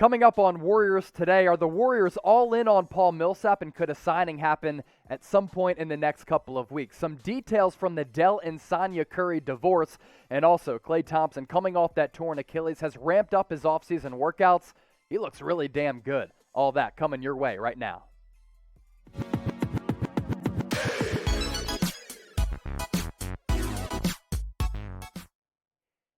Coming up on Warriors Today, are the Warriors all in on Paul Millsap, and could a signing happen at some point in the next couple of weeks? Some details from the Dell and Sonya Curry divorce, and also Klay Thompson, coming off that torn Achilles, has ramped up his offseason workouts. He looks really damn good. All that coming your way right now.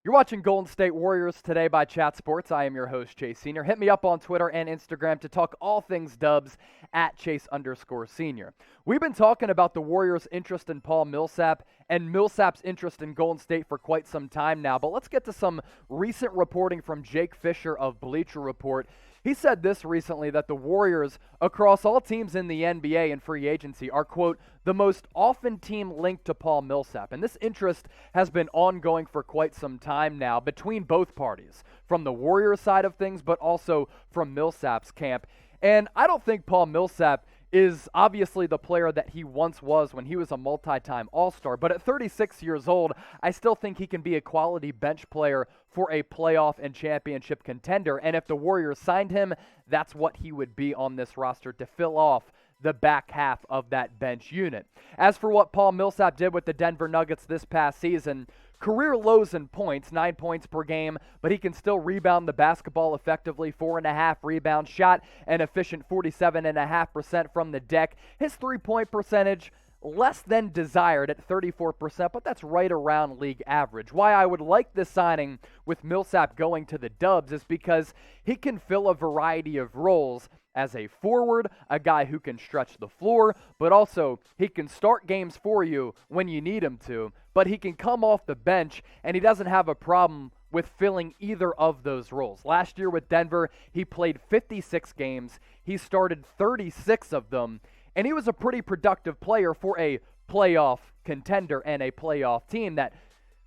You're watching Golden State Warriors Today by Chat Sports. I am your host, Chase Senior. Hit me up on Twitter and Instagram to talk all things Dubs at Chase_Senior. We've been talking about the Warriors' interest in Paul Millsap and Millsap's interest in Golden State for quite some time now, but let's get to some recent reporting from Jake Fischer of Bleacher Report. He said this recently, that the Warriors, across all teams in the NBA and free agency, are, quote, the most often team linked to Paul Millsap. And this interest has been ongoing for quite some time now between both parties, from the Warriors side of things, but also from Millsap's camp. And I don't think Paul Millsap is obviously the player that he once was when he was a multi-time All-Star. But at 36 years old, I still think he can be a quality bench player for a playoff and championship contender. And if the Warriors signed him, that's what he would be on this roster to fill off the back half of that bench unit. As for what Paul Millsap did with the Denver Nuggets this past season, career lows in points, 9 points per game, but he can still rebound the basketball effectively, 4.5 rebounds, shot an efficient 47.5% from the deck. His three-point percentage, less than desired at 34%, but that's right around league average. Why I would like this signing with Millsap going to the Dubs is because he can fill a variety of roles as a forward, a guy who can stretch the floor, but also he can start games for you when you need him to, but he can come off the bench, and he doesn't have a problem with filling either of those roles. Last year with Denver, he played 56 games. He started 36 of them, and he was a pretty productive player for a playoff contender and a playoff team that,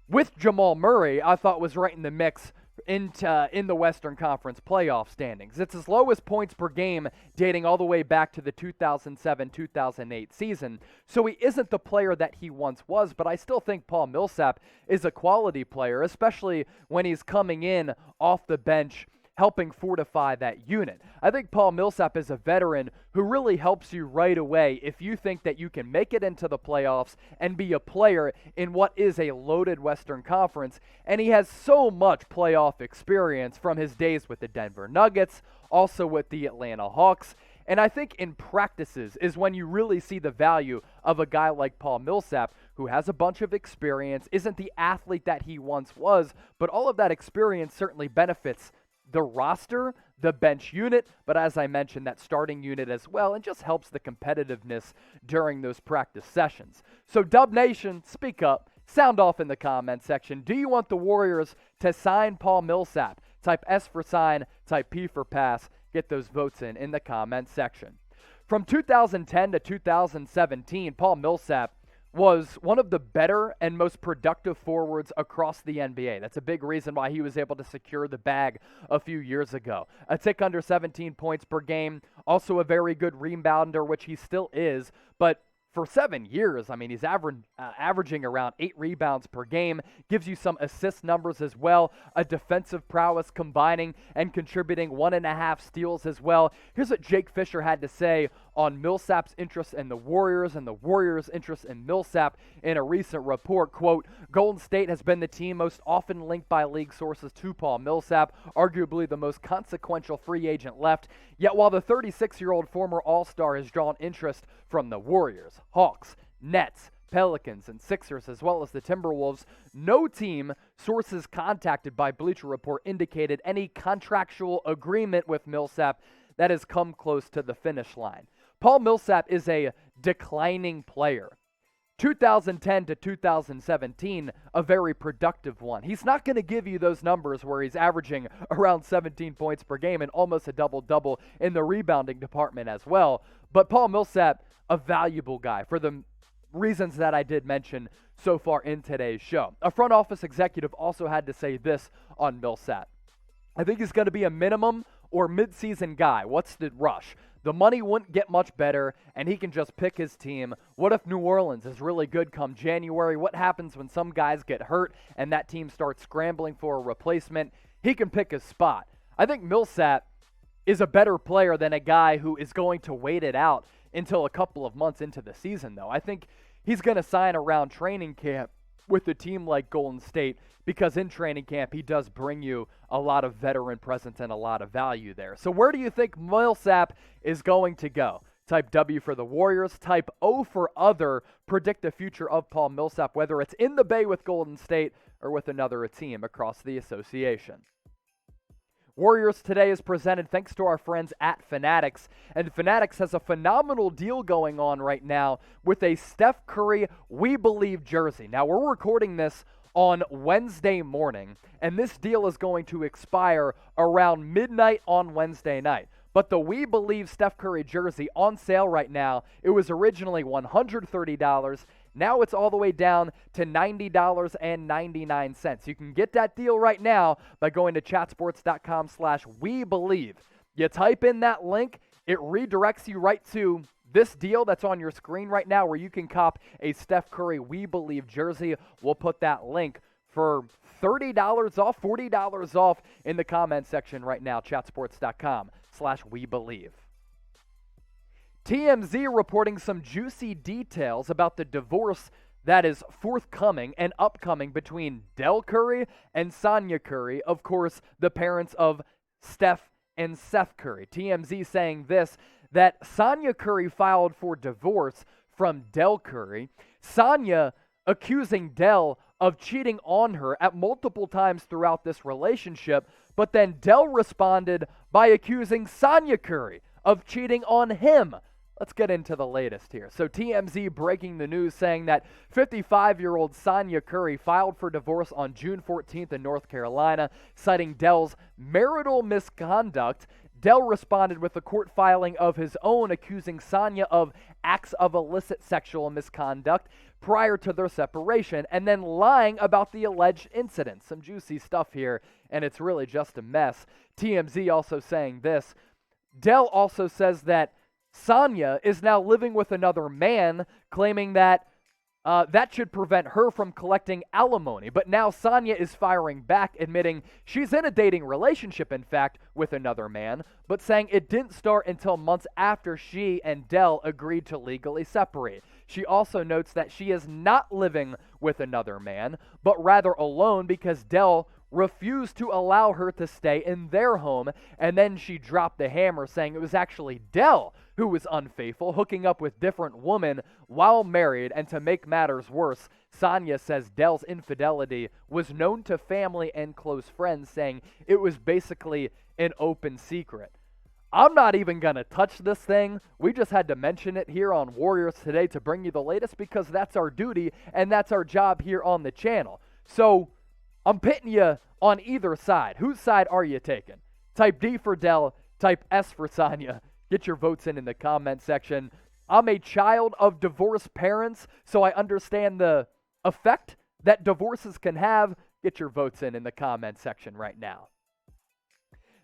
with Jamal Murray, I thought was right in the mix in the Western Conference playoff standings. It's his lowest points per game dating all the way back to the 2007-2008 season. So he isn't the player that he once was, but I still think Paul Millsap is a quality player, especially when he's coming in off the bench, helping fortify that unit. I think Paul Millsap is a veteran who really helps you right away if you think that you can make it into the playoffs and be a player in what is a loaded Western Conference. And he has so much playoff experience from his days with the Denver Nuggets, also with the Atlanta Hawks. And I think in practices is when you really see the value of a guy like Paul Millsap, who has a bunch of experience, isn't the athlete that he once was, but all of that experience certainly benefits the roster, the bench unit, but as I mentioned, that starting unit as well, and just helps the competitiveness during those practice sessions. So Dub Nation, speak up, sound off in the comment section. Do you want the Warriors to sign Paul Millsap? Type S for sign, type P for pass. Get those votes in the comment section. From 2010 to 2017, Paul Millsap was one of the better and most productive forwards across the NBA. That's a big reason why he was able to secure the bag a few years ago. A tick under 17 points per game, also a very good rebounder, which he still is, but for 7 years, I mean, he's averaging around 8 rebounds per game, gives you some assist numbers as well, a defensive prowess combining and contributing 1.5 steals as well. Here's what Jake Fischer had to say on Millsap's interest in the Warriors and the Warriors' interest in Millsap in a recent report. Quote, Golden State has been the team most often linked by league sources to Paul Millsap, arguably the most consequential free agent left. Yet while the 36-year-old former All-Star has drawn interest from the Warriors, Hawks, Nets, Pelicans, and Sixers, as well as the Timberwolves, no team, sources contacted by Bleacher Report, indicated any contractual agreement with Millsap that has come close to the finish line. Paul Millsap is a declining player. 2010 to 2017, a very productive one. He's not going to give you those numbers where he's averaging around 17 points per game and almost a double-double in the rebounding department as well. But Paul Millsap, a valuable guy for the reasons that I did mention so far in today's show. A front office executive also had to say this on Millsap. I think he's going to be a minimum or midseason guy. What's the rush? The money wouldn't get much better, and he can just pick his team. What if New Orleans is really good come January? What happens when some guys get hurt and that team starts scrambling for a replacement? He can pick his spot. I think Millsap is a better player than a guy who is going to wait it out until a couple of months into the season, though. I think he's going to sign around training camp with a team like Golden State because in training camp he does bring you a lot of veteran presence and a lot of value there. So where do you think Millsap is going to go? Type W for the Warriors, type O for other, predict the future of Paul Millsap, whether it's in the Bay with Golden State or with another team across the association. Warriors Today is presented thanks to our friends at Fanatics, and Fanatics has a phenomenal deal going on right now with a Steph Curry We Believe jersey. Now, we're recording this on Wednesday morning, and this deal is going to expire around midnight on Wednesday night. But the We Believe Steph Curry jersey on sale right now, it was originally $130. Now it's all the way down to $90.99. You can get that deal right now by going to chatsports.com/WeBelieve. You type in that link, it redirects you right to this deal that's on your screen right now where you can cop a Steph Curry We Believe jersey. We'll put that link for $30 off, $40 off in the comment section right now, chatsports.com/WeBelieve. TMZ reporting some juicy details about the divorce that is forthcoming and upcoming between Dell Curry and Sonya Curry, of course, the parents of Steph and Seth Curry. TMZ saying this, that Sonya Curry filed for divorce from Dell Curry. Sonya accusing Dell of cheating on her at multiple times throughout this relationship, but then Dell responded by accusing Sonya Curry of cheating on him. Let's get into the latest here. So TMZ breaking the news saying that 55-year-old Sonya Curry filed for divorce on June 14th in North Carolina, citing Dell's marital misconduct. Dell responded with a court filing of his own accusing Sonya of acts of illicit sexual misconduct prior to their separation and then lying about the alleged incident. Some juicy stuff here, and it's really just a mess. TMZ also saying this. Dell also says that Sonya is now living with another man, claiming that that should prevent her from collecting alimony. But now Sonya is firing back, admitting she's in a dating relationship, in fact, with another man, but saying it didn't start until months after she and Dell agreed to legally separate. She also notes that she is not living with another man, but rather alone because Dell refused to allow her to stay in their home, and then she dropped the hammer, saying it was actually Dell who was unfaithful, hooking up with different women while married, and to make matters worse, Sonya says Dell's infidelity was known to family and close friends, saying it was basically an open secret. I'm not even going to touch this thing. We just had to mention it here on Warriors Today to bring you the latest because that's our duty and that's our job here on the channel. So I'm pitting you on either side. Whose side are you taking? Type D for Dell, type S for Sonya. Get your votes in the comment section. I'm a child of divorced parents, so I understand the effect that divorces can have. Get your votes in the comment section right now.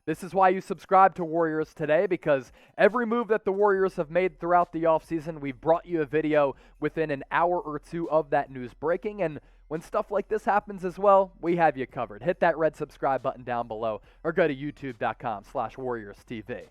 This is why you subscribe to Warriors Today, because every move that the Warriors have made throughout the offseason, we've brought you a video within an hour or two of that news breaking, and when stuff like this happens as well, we have you covered. Hit that red subscribe button down below or go to youtube.com/WarriorsTV.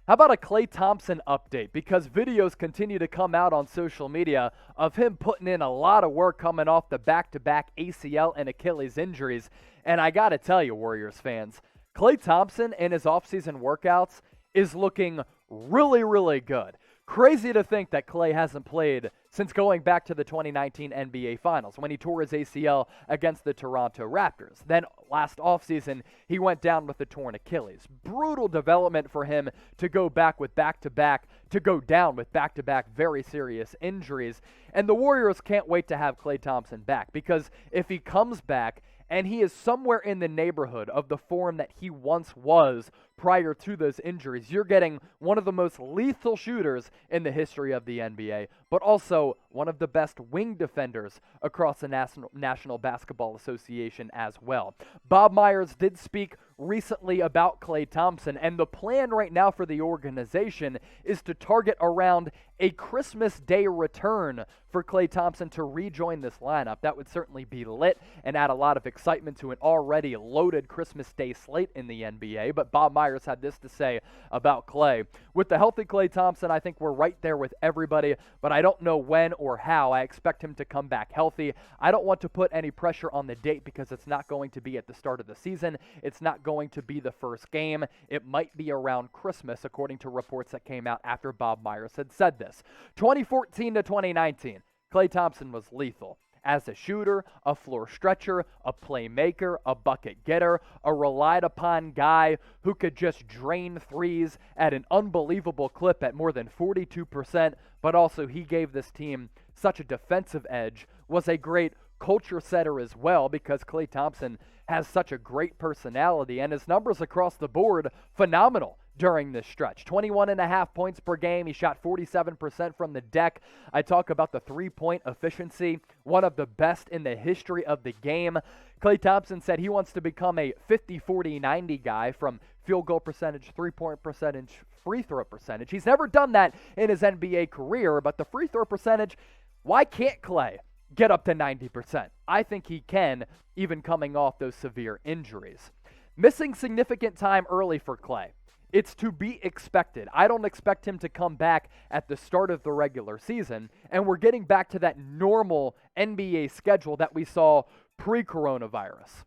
How about a Klay Thompson update? Because videos continue to come out on social media of him putting in a lot of work coming off the back-to-back ACL and Achilles injuries. And I got to tell you, Warriors fans, Klay Thompson in his offseason workouts is looking really, really good. Crazy to think that Klay hasn't played since going back to the 2019 NBA Finals when he tore his ACL against the Toronto Raptors. Then last offseason, he went down with a torn Achilles. Brutal development for him to go back with back-to-back, to go down with back-to-back very serious injuries. And the Warriors can't wait to have Klay Thompson back, because if he comes back and he is somewhere in the neighborhood of the form that he once was prior to those injuries, you're getting one of the most lethal shooters in the history of the NBA, but also one of the best wing defenders across the National Basketball Association as well. Bob Myers did speak recently about Klay Thompson, and the plan right now for the organization is to target around a Christmas Day return for Klay Thompson to rejoin this lineup. That would certainly be lit and add a lot of excitement to an already loaded Christmas Day slate in the NBA. But Bob Myers had this to say about Klay. With the healthy Klay Thompson, I think we're right there with everybody, but I don't know when or how. I expect him to come back healthy. I don't want to put any pressure on the date because it's not going to be at the start of the season. It's not going to be the first game. It might be around Christmas, according to reports that came out after Bob Myers had said this. 2014 to 2019, Klay Thompson was lethal. As a shooter, a floor stretcher, a playmaker, a bucket getter, a relied-upon guy who could just drain threes at an unbelievable clip at more than 42%, but also he gave this team such a defensive edge, was a great culture setter as well because Klay Thompson has such a great personality, and his numbers across the board, phenomenal during this stretch. 21.5 points per game. He shot 47% from the deck. I talk about the three-point efficiency, one of the best in the history of the game. Klay Thompson said he wants to become a 50-40-90 guy from field goal percentage, three-point percentage, free throw percentage. He's never done that in his NBA career, but the free throw percentage, why can't Klay get up to 90%? I think he can, even coming off those severe injuries. Missing significant time early for Klay. It's to be expected. I don't expect him to come back at the start of the regular season, and we're getting back to that normal NBA schedule that we saw pre-coronavirus.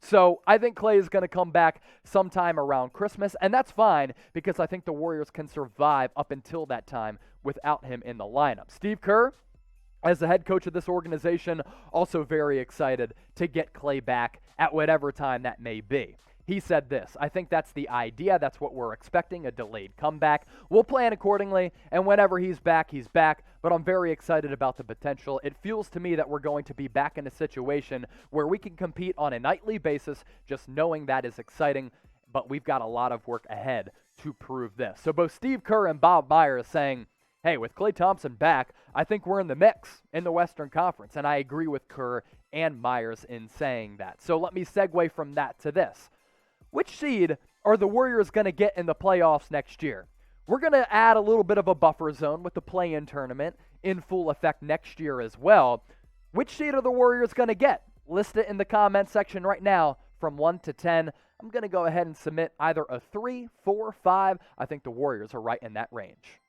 So I think Klay is going to come back sometime around Christmas, and that's fine because I think the Warriors can survive up until that time without him in the lineup. Steve Kerr, as the head coach of this organization, also very excited to get Klay back at whatever time that may be. He said this, I think that's the idea. That's what we're expecting, a delayed comeback. We'll plan accordingly, and whenever he's back, but I'm very excited about the potential. It feels to me that we're going to be back in a situation where we can compete on a nightly basis, just knowing that is exciting, but we've got a lot of work ahead to prove this. So both Steve Kerr and Bob Myers saying, hey, with Klay Thompson back, I think we're in the mix in the Western Conference, and I agree with Kerr and Myers in saying that. So let me segue from that to this. Which seed are the Warriors going to get in the playoffs next year? We're going to add a little bit of a buffer zone with the play-in tournament in full effect next year as well. Which seed are the Warriors going to get? List it in the comment section right now from 1 to 10. I'm going to go ahead and submit either a 3, 4, 5. I think the Warriors are right in that range.